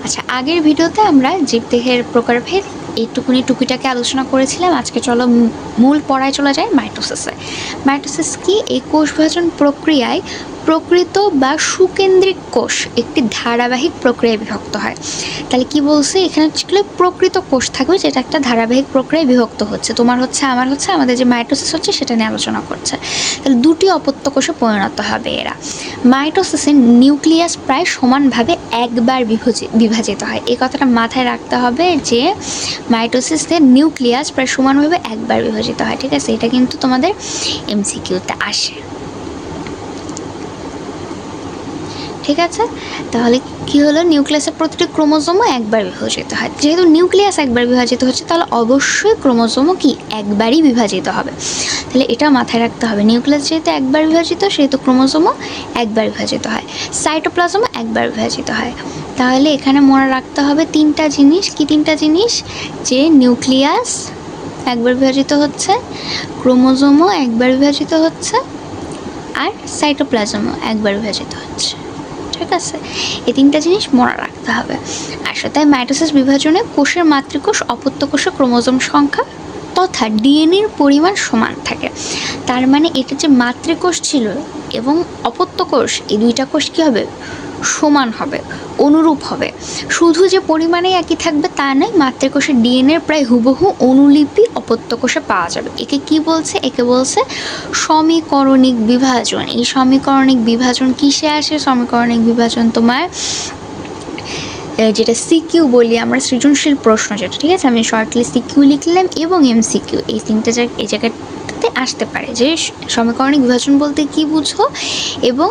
আচ্ছা, আগের ভিডিওতে আমরা জীবদেহের প্রকারভেদ এইটুকুনি টুকিটাকে আলোচনা করেছিলাম। আজকে চলো মূল পড়ায় চলে যায়, মাইটোসিসে। মাইটোসিস কি? এই কোষ বিভাজন প্রক্রিয়ায় প্রকৃত বা সুকেন্দ্রিক কোষ একটি ধারাবাহিক প্রক্রিয়ায় বিভক্ত হয়। তাহলে কি বলছে এখানে? প্রকৃত কোষ থাকবে যেটা একটা ধারাবাহিক প্রক্রিয়ায় বিভক্ত হচ্ছে, তোমার হচ্ছে আমার হচ্ছে, আমাদের যে মাইটোসিস হচ্ছে সেটা নিয়ে আলোচনা করছে। তাহলে দুটি অপত্য কোষে পরিণত হবে এরা। মাইটোসিসের নিউক্লিয়াস প্রায় সমানভাবে একবার বিভাজিত হয়। এই কথাটা মাথায় রাখতে হবে যে মাইটোসিসের নিউক্লিয়াস প্রায় সমানভাবে একবার বিভাজিত হয়। ঠিক আছে, এটা কিন্তু তোমাদের এমসিকিউতে আসে। ঠিক আছে, তাহলে কি হলো? নিউক্লিয়াসের প্রতিটি ক্রোমোজোমও একবার বিভাজিত হয়। যেহেতু নিউক্লিয়াস একবার বিভাজিত হচ্ছে, তাহলে অবশ্যই ক্রোমোজোমও কি একবারই বিভাজিত হবে। তাহলে এটা মাথায় রাখতে হবে, নিউক্লিয়াস যেহেতু একবার বিভাজিত সেহেতু ক্রোমোজোমও একবার বিভাজিত হয়, সাইটোপ্লাজমও একবার বিভাজিত হয়। তাহলে এখানে মনে রাখতে হবে তিনটা জিনিস। কি তিনটা জিনিস? যে নিউক্লিয়াস একবার বিভাজিত হচ্ছে, ক্রোমোজোমও একবার বিভাজিত হচ্ছে, আর সাইটোপ্লাজমও একবার বিভাজিত হচ্ছে। ঠিক আছে, এই তিনটা জিনিস মনে রাখতে হবে। আসলে তাই মাইটোসিস বিভাজনে কোষের মাতৃকোষ অপত্য কোষে ক্রোমোজোম সংখ্যা তথা ডিএনএর পরিমাণ সমান থাকে। তার মানে এটা যে মাতৃকোষ ছিল এবং অপত্য কোষ, এই দুইটা কোষ কী হবে? সমান হবে, অনুরূপ হবে। শুধু যে পরিমাণে একই থাকবে তা নয়, মাতৃকোষের ডিএনএর প্রায় হুবহু অনুলিপি অপত্য কোষে পাওয়া যাবে। একে কি বলছে? একে বলছে সমীকরণিক বিভাজন। এই সমীকরণিক বিভাজন কিসে আসে? সমীকরণিক বিভাজন তোমার যেটা সিকিউ বলি আমরা, সৃজনশীল প্রশ্ন যেটা, ঠিক আছে, আমি শর্টলি সিকিউ লিখলাম এবং এমসিকিউ, এই তিনটে এই জায়গাটাতে আসতে পারে যে সমীকরণিক বিভাজন বলতে কি বুঝো এবং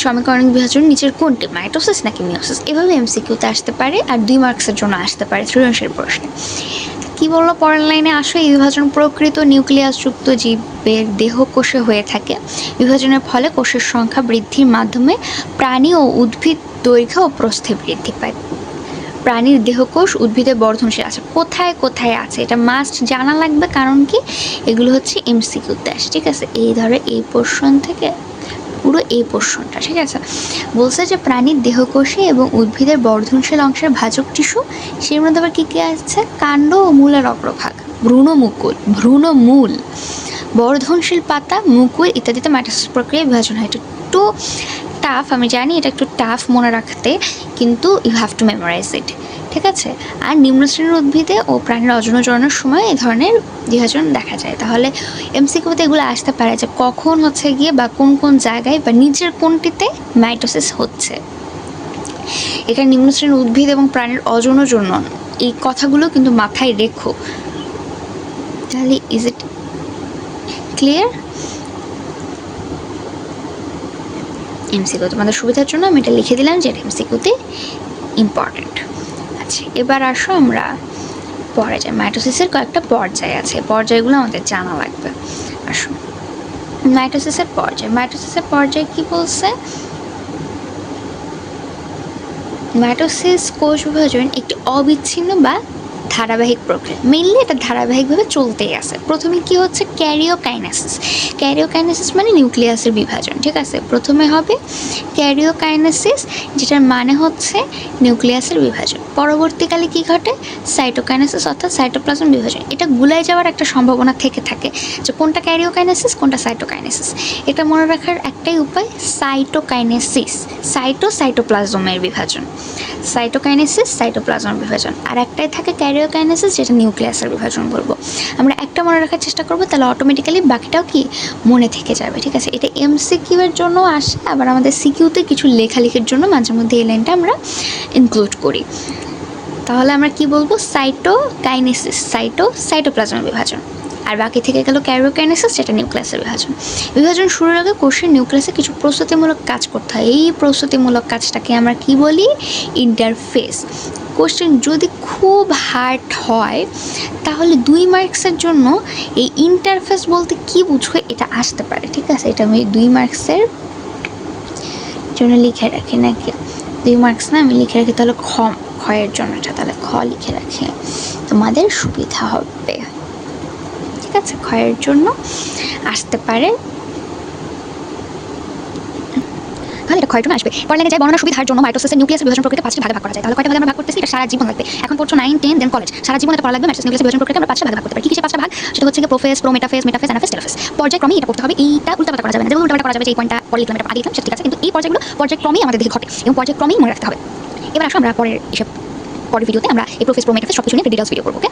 সমীকরণিক বিভাজন নিচের কোনটি, মাইটোসিস নাকি মিওসিস, এভাবে এমসিকিউতে আসতে পারে। আর 2 মার্কসের জন্য আসতে পারে সৃজনশীল প্রশ্নে। কি বললো পরের লাইনে? আসো, এই বিভাজন প্রকৃত নিউক্লিয়াসযুক্ত জীবের দেহকোষে হয়ে থাকে। বিভাজনের ফলে কোষের সংখ্যা বৃদ্ধির মাধ্যমে প্রাণী ও উদ্ভিদ দৈর্ঘ্য ও প্রস্থে বৃদ্ধি পায়। প্রাণীর দেহকোষ উদ্ভিদের বর্ধনশীল আছে। কোথায় কোথায় আছে এটা মাস্ট জানা লাগবে, কারণ কি এগুলো হচ্ছে এমসিকিউতে আসে। ঠিক আছে, এই ধরো এই পোর্শন থেকে পুরো এই পোর্শনটা, ঠিক আছে, বলছে যে প্রাণীর দেহকোষে এবং উদ্ভিদের বর্ধনশীল অংশের ভাজক টিস্যু, সেই মধ্যে আবার কী কী আছে? কাণ্ড ও মূলের অগ্রভাগ, ভ্রূণমূল, বর্ধনশীল পাতা, মুকুল ইত্যাদিতে মাইটোসিস প্রক্রিয়ায় বিভাজন হয়। এটা একটু টাফ, আমি জানি এটা একটু টাফ মনে রাখতে, কিন্তু ইউ হ্যাভ টু মেমোরাইজ ইট। ঠিক আছে, আর নিম্ন শ্রেণীর উদ্ভিদে ও প্রাণীর অজনজরণের সময় এই ধরনের বিভাজন দেখা যায়। তাহলে এমসিকিউতে এগুলো আসতে পারে যে কখন হচ্ছে গিয়ে বা কোন কোন জায়গায় বা নিচের কোনটিতে মাইটোসিস হচ্ছে। এখানে নিম্ন শ্রেণীর উদ্ভিদ এবং প্রাণীর অজনজনন, এই কথাগুলো কিন্তু মাথায় রেখো। তাহলে ইজ ইট ক্লিয়ার? এমসিকিউ তোমাদের সুবিধার জন্য আমি এটা লিখে দিলাম যে এটা এমসিকিউতে ইম্পর্টেন্ট। আচ্ছা, এবার আসো আমরা পরে যাই। মাইটোসিসের কয়েকটা পর্যায় আছে, পর্যায়গুলো আমাদের জানা লাগবে। আসো, মাইটোসিসের পর্যায় কি বলছে? মাইটোসিস কোষ বিভাজন একটি অবিচ্ছিন্ন বা ধারাবাহিক প্রক্রিয়া। মেইনলি এটা ধারাবাহিকভাবে চলতেই আছে। প্রথমে কি হচ্ছে? ক্যারিওকাইনেসিস মানে নিউক্লিয়াসের বিভাজন। ঠিক আছে, প্রথমে হবে ক্যারিওকাইনেসিস, যেটার মানে হচ্ছে নিউক্লিয়াসের বিভাজন। পরবর্তীকালে কি ঘটে? সাইটোকাইনেসিস অর্থাৎ সাইটোপ্লাজম বিভাজন। এটা গুলাই যাওয়ার একটা সম্ভাবনা থেকে থাকে যে কোনটা ক্যারিওকাইনেসিস কোনটা সাইটোকাইনেসিস। এটা মনে রাখার একটাই উপায়, সাইটোপ্লাজমের বিভাজন, সাইটোপ্লাজম বিভাজন। আর একটাই থাকে ক্যারিওকাইনেসিস, যেটা নিউক্লিয়াসের বিভাজন বলবো। আমরা একটা মনে রাখার চেষ্টা করবো, তাহলে অটোমেটিক্যালি বাকিটাও কি মনে থেকে যাবে। ঠিক আছে, এটা এমসিকিউ এর জন্য আসে, আবার আমাদের সিকিউতে কিছু লেখালেখির জন্য মাঝে মধ্যে এই লাইনটা আমরা ইনক্লুড করি। তাহলে আমরা কি বলবো? সাইটোকাইনেসিস, সাইটোপ্লাজমের বিভাজন। আর বাকি থেকে গেল ক্যারিওকাইনেসিস, যেটা নিউক্লিয়াসের বিভাজন। বিভাজন শুরুর আগে কোষের নিউক্লিয়াসে কিছু প্রস্তুতিমূলক কাজ করতে হয়। এই প্রস্তুতিমূলক কাজটাকে আমরা কি বলি? ইন্টারফেস। কোশ্চেন যদি খুব হার্ড হয় তাহলে 2 মার্কসের জন্য এই ইন্টারফেস বলতে কি বুঝো এটা আসতে পারে। ঠিক আছে, এটা আমি 2 মার্কসের জন্য লিখে রাখি, নাকি 2 মার্কস না, আমি লিখে রাখি তাহলে ক্ষয়ের জন্য, এটা তাহলে খ লিখে রাখি, তোমাদের সুবিধা হবে। ঠিক আছে, ক্ষয়ের জন্য আসতে পারে। তাহলে এটা ক্ষয়ের জন্য আসবে। পরে লেগে যায় বর্ণনা সুবিধার জন্য মাইটোসিসের নিউক্লিয়াসের বিভাজন প্রক্রিয়া 5টি ভাগে ভাগ করা যায়। তাহলে কয়টা ভাগে আমরা ভাগ করতেছি? এটা সারা জীবন লাগবে। এখন পড়ছো 9, 10 দেন কলেজ, সারা জীবন এটা পড়া লাগবে। মাইটোসিস নিউক্লিয়াস বিভাজন প্রক্রিয়া আমরা 5টা ভাগে ভাগ করতে পারি। কি কি 5টা ভাগ? সেটা হচ্ছে prophase, prometaphase, metaphase, anaphase, telophase. পর্যায়ক্রমে এটা পড়তে হবে। এইটা উল্টাপাল্টা করা যাবে না। যেমন উল্টাপাল্টা করা যাবে যে এই পয়েন্টটা পরে লিখলাম, এটা আগে লিখলাম, সেটা ঠিক আছে, কিন্তু এই পর্যায়গুলো পর্যায়ক্রমেই আমাদের দিকে ঘটে এবং পর্যায়ক্রমেই মনে রাখতে হবে। এবার আসো আমরা পরের ভিডিওতে আমরা এই প্রোফেজ, প্রোমেটাফেজ সবকিছু নিয়ে একটা ডিটেইলস ভিডিও করব। ওকে।